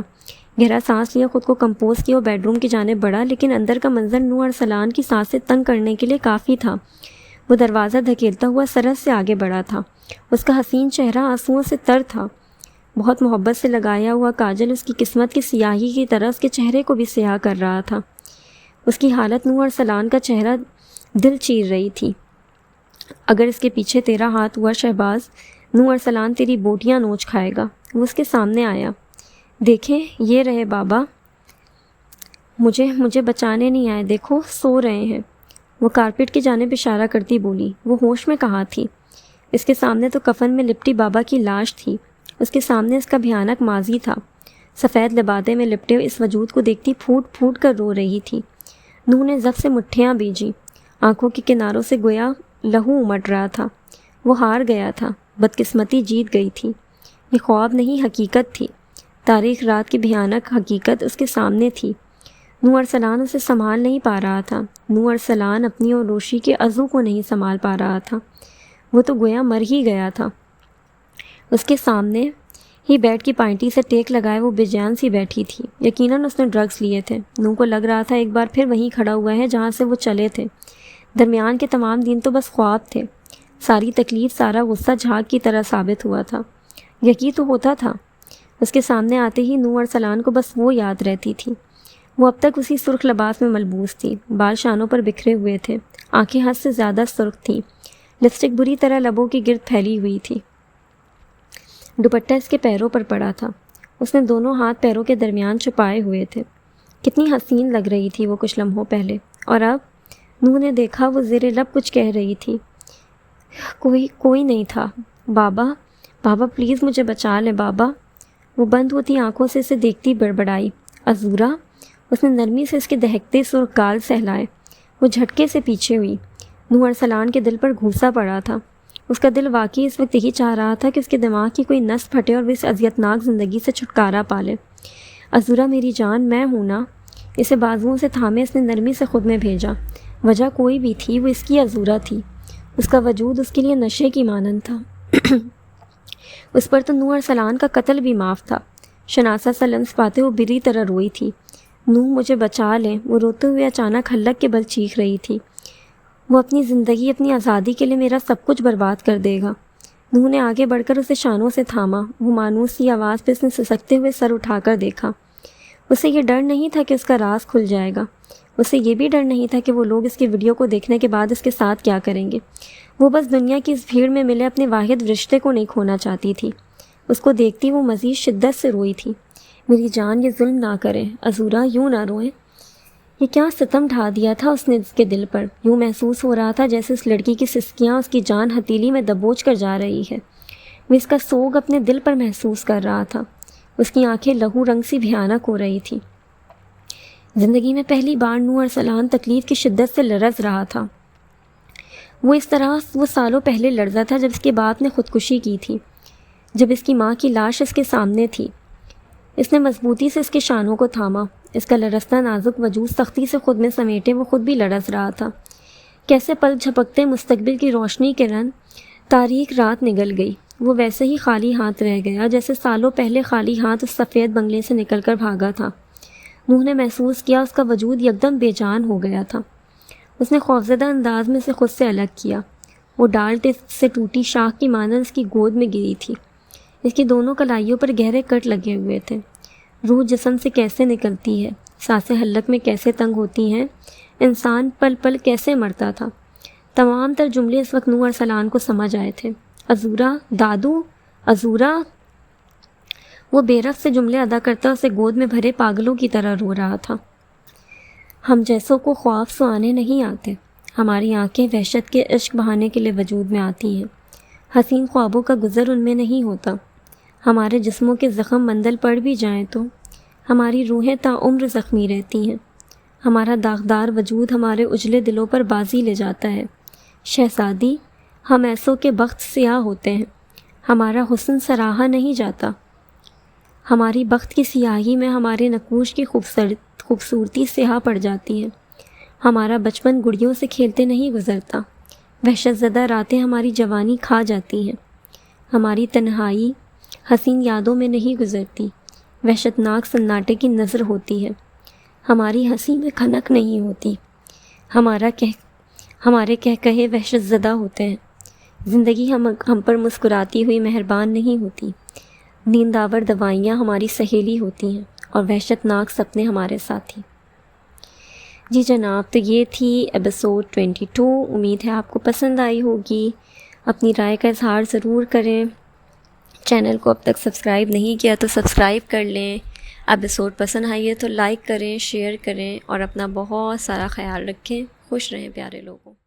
گہرا سانس لیا، خود کو کمپوز کیا اور بیڈ روم کی جانب بڑھا، لیکن اندر کا منظر نور ارسلان کی سانسیں تنگ کرنے کے لیے کافی تھا۔ وہ دروازہ دھکیلتا ہوا سرحد سے آگے بڑھا تھا۔ اس کا حسین چہرہ آنسوؤں سے تر تھا۔ بہت محبت سے لگایا ہوا کاجل اس کی قسمت کی سیاہی کی طرح اس کے چہرے کو بھی سیاہ کر رہا تھا۔ اس کی حالت نور ارسلان کا چہرہ دل چیر رہی تھی۔ اگر اس کے پیچھے تیرا ہاتھ ہوا شہباز، نور ارسلان تیری بوٹیاں نوچ کھائے گا۔ وہ اس کے سامنے آیا۔ دیکھیں یہ رہے بابا، مجھے بچانے نہیں آئے، دیکھو سو رہے ہیں۔ وہ کارپیٹ کی جانب اشارہ کرتی بولی۔ وہ ہوش میں کہاں تھی؟ اس کے سامنے تو کفن میں لپٹی بابا کی لاش تھی۔ اس کے سامنے اس کا بھیانک ماضی تھا۔ سفید لبادے میں لپٹے اس وجود کو دیکھتی پھوٹ پھوٹ کر رو رہی تھی۔ نور نے ضبط سے مٹھیاں بیجی، آنکھوں کے کناروں سے گویا لہو امٹ رہا تھا۔ وہ ہار گیا تھا، بدقسمتی جیت گئی تھی۔ یہ خواب نہیں، حقیقت تھی۔ تاریخ رات کی بھیانک حقیقت اس کے سامنے تھی۔ نور ارسلان اسے سنبھال نہیں پا رہا تھا۔ نور ارسلان اپنی اور روشی کے عضو کو نہیں سنبھال پا رہا تھا۔ وہ تو گویا مر ہی گیا تھا۔ اس کے سامنے ہی بیڈ کی پائنٹی سے ٹیک لگائے وہ بے جان سی بیٹھی تھی۔ یقیناً اس نے ڈرگز لیے تھے۔ نو کو لگ رہا تھا ایک بار پھر وہیں کھڑا ہوا ہے جہاں سے وہ چلے تھے۔ درمیان کے تمام دن تو بس خواب تھے۔ ساری تکلیف، سارا غصہ جھاگ کی طرح ثابت ہوا تھا۔ یقین تو ہوتا تھا۔ اس کے سامنے آتے ہی نو ارسلان کو بس وہ یاد رہتی تھی۔ وہ اب تک اسی سرخ لباس میں ملبوس تھی۔ بال شانوں پر بکھرے ہوئے تھے۔ آنکھیں حد سے زیادہ سرخ تھیں۔ لپسٹک بری طرح لبوں کے گرد پھیلی ہوئی تھی۔ دوپٹہ اس کے پیروں پر پڑا تھا۔ اس نے دونوں ہاتھ پیروں کے درمیان چھپائے ہوئے تھے۔ کتنی حسین لگ رہی تھی وہ کچھ لمحوں پہلے، اور اب نو نے دیکھا وہ زیر لب کچھ کہہ رہی تھی۔ کوئی نہیں تھا۔ بابا پلیز مجھے بچا لیں بابا۔ وہ بند ہوتی آنکھوں سے اسے دیکھتی بڑبڑائی، عذورا۔ اس نے نرمی سے اس کے دہکتے سرخ گال سہلائے۔ وہ جھٹکے سے پیچھے ہوئی۔ نو ارسلان کے دل پر گھوسا پڑا تھا۔ اس کا دل واقعی اس وقت یہی چاہ رہا تھا کہ اس کے دماغ کی کوئی نس پھٹے اور وہ اس اذیتناک زندگی سے چھٹکارا پا لے۔ عذورا میری جان، میں ہوں نا۔ اسے بازوؤں سے تھامے اس نے نرمی سے خود میں بھیجا۔ وجہ کوئی بھی تھی، وہ اس کی عذورا تھی۔ اس کا وجود اس کے لیے نشے کی مانند تھا۔ اس پر تو نو ارسلان کا قتل بھی معاف تھا۔ شناسا سا لمس پاتے وہ بری طرح روئی تھی۔ نو مجھے بچا لیں، وہ روتے ہوئے اچانک حلق کے بل چیخ رہی تھی۔ وہ اپنی زندگی، اپنی آزادی کے لیے میرا سب کچھ برباد کر دے گا۔ نو نے آگے بڑھ کر اسے شانوں سے تھاما۔ وہ مانوس سی آواز پہ اس نے سسکتے ہوئے سر اٹھا کر دیکھا۔ اسے یہ ڈر نہیں تھا کہ اس کا راز کھل جائے گا۔ اسے یہ بھی ڈر نہیں تھا کہ وہ لوگ اس کی ویڈیو کو دیکھنے کے بعد اس کے ساتھ کیا کریں گے۔ وہ بس دنیا کی اس بھیڑ میں ملے اپنے واحد رشتے کو نہیں کھونا چاہتی تھی۔ اس کو دیکھتی وہ مزید شدت سے روئی تھی۔ میری جان، یہ ظلم نہ کریں عذورا، یوں نہ روئیں۔ یہ کیا ستم ڈھا دیا تھا اس نے اس کے دل پر۔ یوں محسوس ہو رہا تھا جیسے اس لڑکی کی سسکیاں اس کی جان ہتھیلی میں دبوچ کر جا رہی ہے۔ وہ اس کا سوگ اپنے دل پر محسوس کر رہا تھا۔ اس کی آنکھیں لہو رنگ سی بھیانک ہو رہی تھی۔ زندگی میں پہلی بار نو ارسلان تکلیف کی شدت سے لرز رہا تھا۔ وہ اس طرح وہ سالوں پہلے لرزا تھا جب اس کے باپ نے خودکشی کی تھی، جب اس کی ماں کی لاش اس کے سامنے تھی۔ اس نے مضبوطی سے اس کے شانوں کو تھاما۔ اس کا لرزتا نازک وجود سختی سے خود میں سمیٹے وہ خود بھی لرز رہا تھا۔ کیسے پل جھپکتے مستقبل کی روشنی کے رنگ تاریک رات نگل گئی۔ وہ ویسے ہی خالی ہاتھ رہ گیا جیسے سالوں پہلے خالی ہاتھ اس سفید بنگلے سے نکل کر بھاگا تھا۔ نوح نے محسوس کیا اس کا وجود یکدم بے جان ہو گیا تھا۔ اس نے خوفزدہ انداز میں سے خود سے الگ کیا۔ وہ ڈالتے سے ٹوٹی شاخ کی مانند اس کی گود میں گری تھی۔ اس کی دونوں کلائیوں پر گہرے کٹ لگے ہوئے تھے۔ روح جسم سے کیسے نکلتی ہے، سانسیں حلق میں کیسے تنگ ہوتی ہیں، انسان پل پل کیسے مرتا تھا۔ تمام تر جملے اس وقت نو ارسلان کو سمجھ آئے تھے۔ عذورا، دادو، عذورا۔ وہ بے رخت سے جملے ادا کرتا اسے گود میں بھرے پاگلوں کی طرح رو رہا تھا۔ ہم جیسوں کو خواب سوانے نہیں آتے۔ ہماری آنکھیں وحشت کے عشق بہانے کے لیے وجود میں آتی ہیں۔ حسین خوابوں کا گزر ان میں نہیں ہوتا۔ ہمارے جسموں کے زخم مندل پڑ بھی جائیں تو ہماری روحیں تا عمر زخمی رہتی ہیں۔ ہمارا داغدار وجود ہمارے اجلے دلوں پر بازی لے جاتا ہے۔ شہزادی، ہم ایسوں کے بخت سیاہ ہوتے ہیں۔ ہمارا حسن سراہا نہیں جاتا۔ ہماری بخت کی سیاہی میں ہمارے نقوش کی خوبصورتی سیاہ پڑ جاتی ہے۔ ہمارا بچپن گڑیوں سے کھیلتے نہیں گزرتا۔ وحشت زدہ راتیں ہماری جوانی کھا جاتی ہیں۔ ہماری تنہائی حسین یادوں میں نہیں گزرتی، وحشتناک سناٹے کی نظر ہوتی ہے۔ ہماری ہنسی میں کھنک نہیں ہوتی۔ ہمارے کہے وحشت زدہ ہوتے ہیں۔ زندگی ہم پر مسکراتی ہوئی مہربان نہیں ہوتی۔ نینداور دوائیاں ہماری سہیلی ہوتی ہیں اور وحشتناک سپنے ہمارے ساتھی۔ جی جناب، تو یہ تھی ایپیسوڈ 22۔ امید ہے آپ کو پسند آئی ہوگی۔ اپنی رائے کا اظہار ضرور کریں۔ چینل کو اب تک سبسکرائب نہیں کیا تو سبسکرائب کر لیں۔ ایپیسوڈ پسند آئی ہے تو لائک کریں، شیئر کریں اور اپنا بہت سارا خیال رکھیں۔ خوش رہیں پیارے لوگوں۔